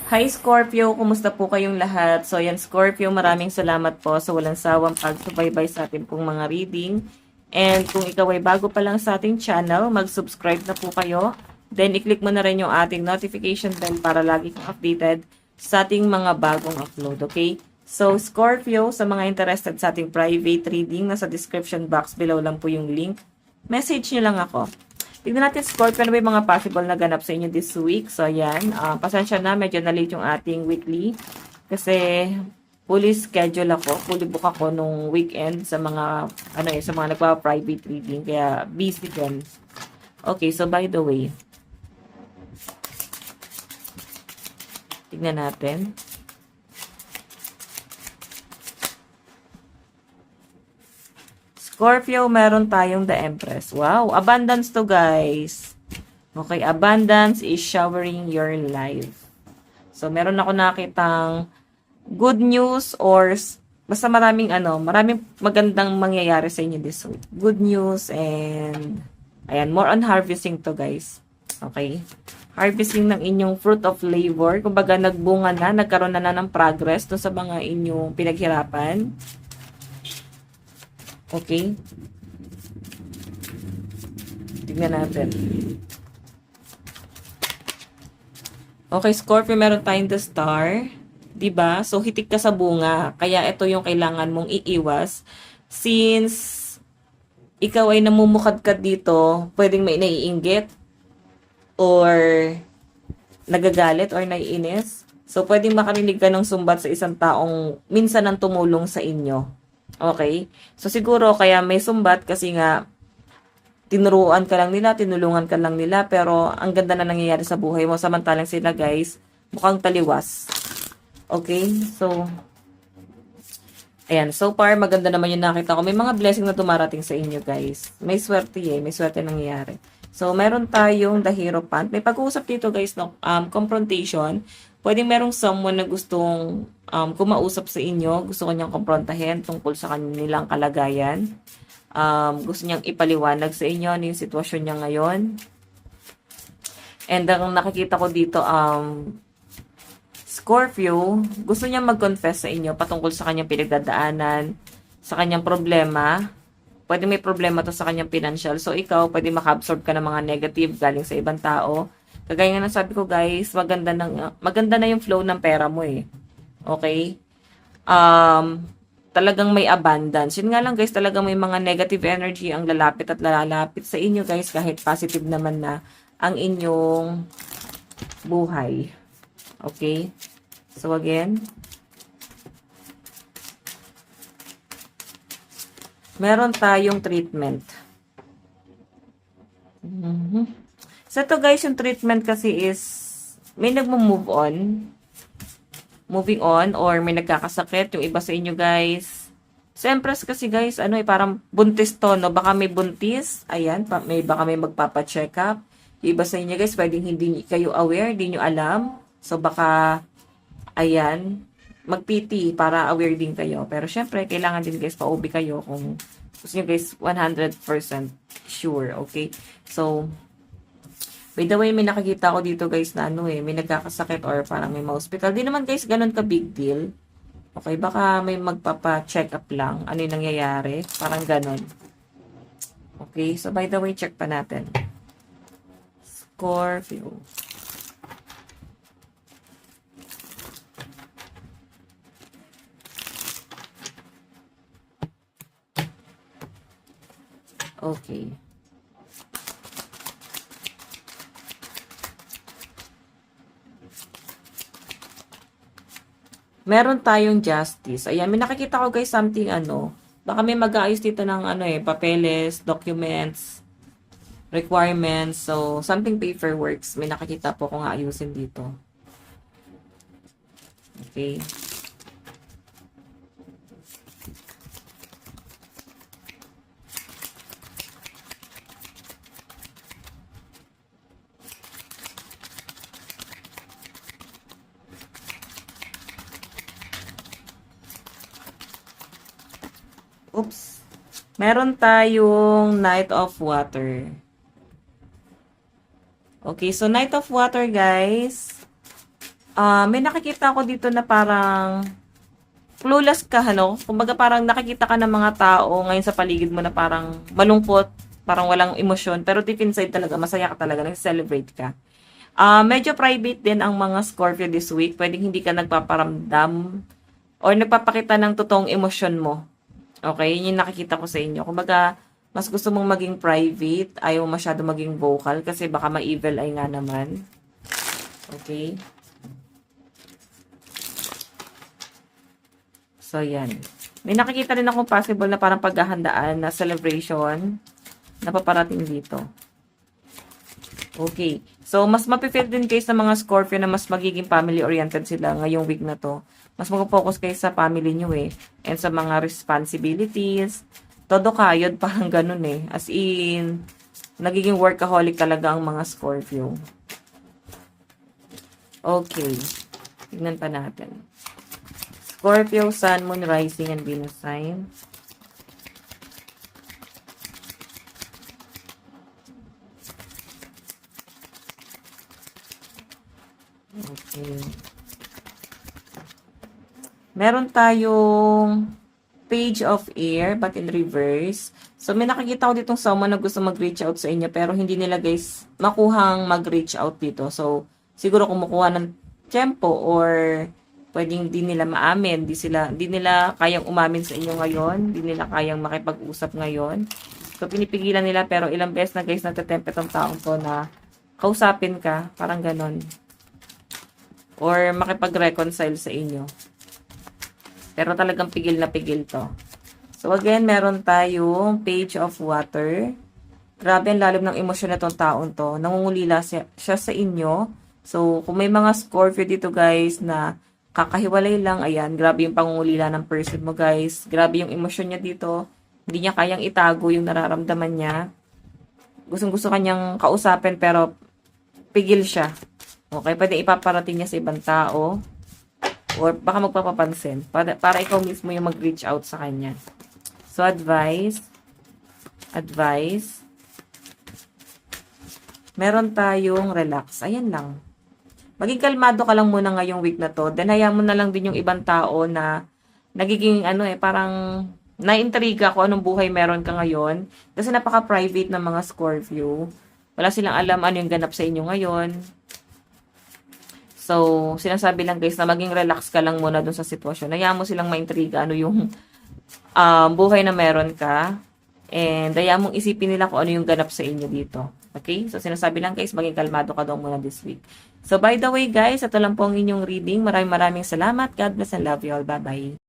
Hi Scorpio, kumusta po kayong lahat? So yan Scorpio, maraming salamat po sa walang sawang pagsubaybay sa ating pong mga reading. And kung ikaw ay bago pa lang sa ating channel, mag-subscribe na po kayo. Then i-click mo na rin yung ating notification bell para lagi kang updated sa ating mga bagong upload, okay? So Scorpio, sa mga interested sa ating private reading, nasa description box below lang po yung link. Message nyo lang ako. Tignan natin, Scorpio, ano ba yung mga possible na ganap sa inyo this week. So, ayan. Pasensya na, medyo na-late yung ating weekly. Kasi, fully schedule ako. Fully book ako nung weekend sa mga, sa mga nagpa-private reading. Kaya, busy din. Okay, so by the way. Tignan natin. Scorpio, meron tayong the Empress. Wow, abundance to, guys. Okay, abundance is showering your life. So, meron ako nakitang good news or basta maraming magandang mangyayari sa inyo this week. Good news and ayan, more on harvesting to, guys. Okay? Harvesting ng inyong fruit of labor. Kumbaga, nagbunga na, nagkaroon na ng progress dun sa mga inyong pinaghirapan. Okay? Tignan natin. Okay, Scorpio, meron tayong the star. 'Di ba? So, hitik ka sa bunga. Kaya ito yung kailangan mong iiwas. Since ikaw ay namumukadkad dito, pwedeng may naiinggit or nagagalit or naiinis. So, pwedeng makarinig ka ng sumbat sa isang taong minsan nang tumulong sa inyo. Okay? So, siguro kaya may sumbat kasi nga tinuruan ka lang nila, tinulungan ka lang nila, pero ang ganda na nangyayari sa buhay mo. Samantalang sila, guys, mukhang taliwas. Okay? So, ayan. So far, maganda naman yung nakita ko. May mga blessing na tumarating sa inyo, guys. May swerte May swerte nangyayari. So, meron tayong the Hierophant. May pag-uusap dito, guys, no? Confrontation. Pwedeng merong someone na gustong kumausap sa inyo. Gusto kanyang komprontahin tungkol sa kanilang kalagayan. Gusto niyang ipaliwanag sa inyo ano yung sitwasyon niya ngayon. And ang nakikita ko dito, Scorpio, gusto niya mag-confess sa inyo patungkol sa kanyang pinagdadaanan, sa kanyang problema. Pwede may problema to sa kanyang financial. So, ikaw, pwede maka-absorb ka ng mga negative galing sa ibang tao. Kagaya nga ng sabi ko, guys, maganda na yung flow ng pera mo eh. Okay? Talagang may abundance. Yun nga lang, guys, talagang may mga negative energy ang lalapit at lalapit sa inyo, guys, kahit positive naman na ang inyong buhay. Okay? So, again, meron tayong treatment. So, ito, guys, yung treatment kasi is may nagmo-move on. Moving on, or may nagkakasakit. Yung iba sa inyo, guys. Sa Empress kasi, guys, parang buntis to, no? Baka may buntis. Ayan, baka may magpapa-check up. Yung iba sa inyo, guys, pwedeng hindi kayo aware, hindi nyo alam. So, baka, ayan, mag-PT para aware din kayo. Pero, syempre, kailangan din, guys, pa-OB kayo kung gusto nyo, guys, 100% sure, okay? So, by the way, may nakikita ko dito, guys, na may nagkakasakit or parang may ma-hospital. Di naman, guys, ganun ka big deal. Okay, baka may magpapa-check up lang. Ano yung nangyayari? Parang ganun. Okay, so by the way, check pa natin. Scorpio. Okay. Meron tayong justice. Ayan, may nakikita ko, guys, something baka may mag-aayos dito ng papeles, documents, requirements. So, something paperworks. May nakikita po kung aayusin dito. Okay. Oops. Meron tayong Knight of Water. Okay, so Knight of Water, guys. May nakikita ako dito na parang clueless ka, ano? Kumbaga parang nakikita ka ng mga tao ngayon sa paligid mo na parang malungkot, parang walang emosyon, pero deep inside talaga, masaya ka talaga, nag-celebrate ka. Medyo private din ang mga Scorpio this week. Pwedeng hindi ka nagpaparamdam or nagpapakita ng totoong emosyon mo. Okay? Yun yung nakikita ko sa inyo. Kumbaga, mas gusto mong maging private, ayaw masyado maging vocal kasi baka ma-evil ay nga naman. Okay? So, yan. May nakikita rin akong possible na parang paghahandaan na celebration na paparating dito. Okay. So, mas mapifeel din kayo sa mga Scorpio na mas magiging family-oriented sila ngayong week na to. Mas mag-focus kayo sa family nyo eh. And sa mga responsibilities. Todo kayod, parang ganun eh. As in, nagiging workaholic talaga ang mga Scorpio. Okay. Tignan pa natin. Scorpio, Sun, Moon, Rising, and Venus sign. Okay. Meron tayong Page of Air, but in reverse. So, may nakikita ko ditong someone na gusto mag-reach out sa inyo, pero hindi nila guys makuhang mag-reach out dito. So, siguro kumukuha ng tempo or pwedeng di nila maamin, di nila kayang umamin sa inyo ngayon, di nila kayang makipag-usap ngayon. So, pinipigilan nila, pero ilang beses na guys, nagtatempt itong taong to na kausapin ka, parang ganon. Or makipag-reconcile sa inyo. Pero talagang pigil na pigil to. So, again, meron tayong Page of Water. Grabe ang lalim ng emosyon na itong taong to. Nangungulila siya sa inyo. So, kung may mga Scorpio dito guys na kakahiwalay lang, ayan, grabe yung pangungulila ng person mo guys. Grabe yung emosyon niya dito. Hindi niya kayang itago yung nararamdaman niya. Gustong-gusto kanyang kausapin pero pigil siya. Okay, pwede ipaparating niya sa ibang tao. Or baka magpapapansin. Para ikaw mismo yung mag-reach out sa kanya. So, advice. Meron tayong relax. Ayan lang. Maging kalmado ka lang muna ngayong week na to. Then, hayaan mo na lang din yung ibang tao na nagiging, parang naintriga kung anong buhay meron ka ngayon. Kasi napaka-private ng mga Scorpio. Wala silang alam ano yung ganap sa inyo ngayon. So, sinasabi lang guys na maging relax ka lang muna dun sa sitwasyon. Hayaan mo silang maintriga ano yung buhay na meron ka. And hayaan mong isipin nila kung ano yung ganap sa inyo dito. Okay? So, sinasabi lang guys, maging kalmado ka daw muna this week. So, by the way guys, ito lang po ang inyong reading. Maraming salamat. God bless and love you all. Bye-bye.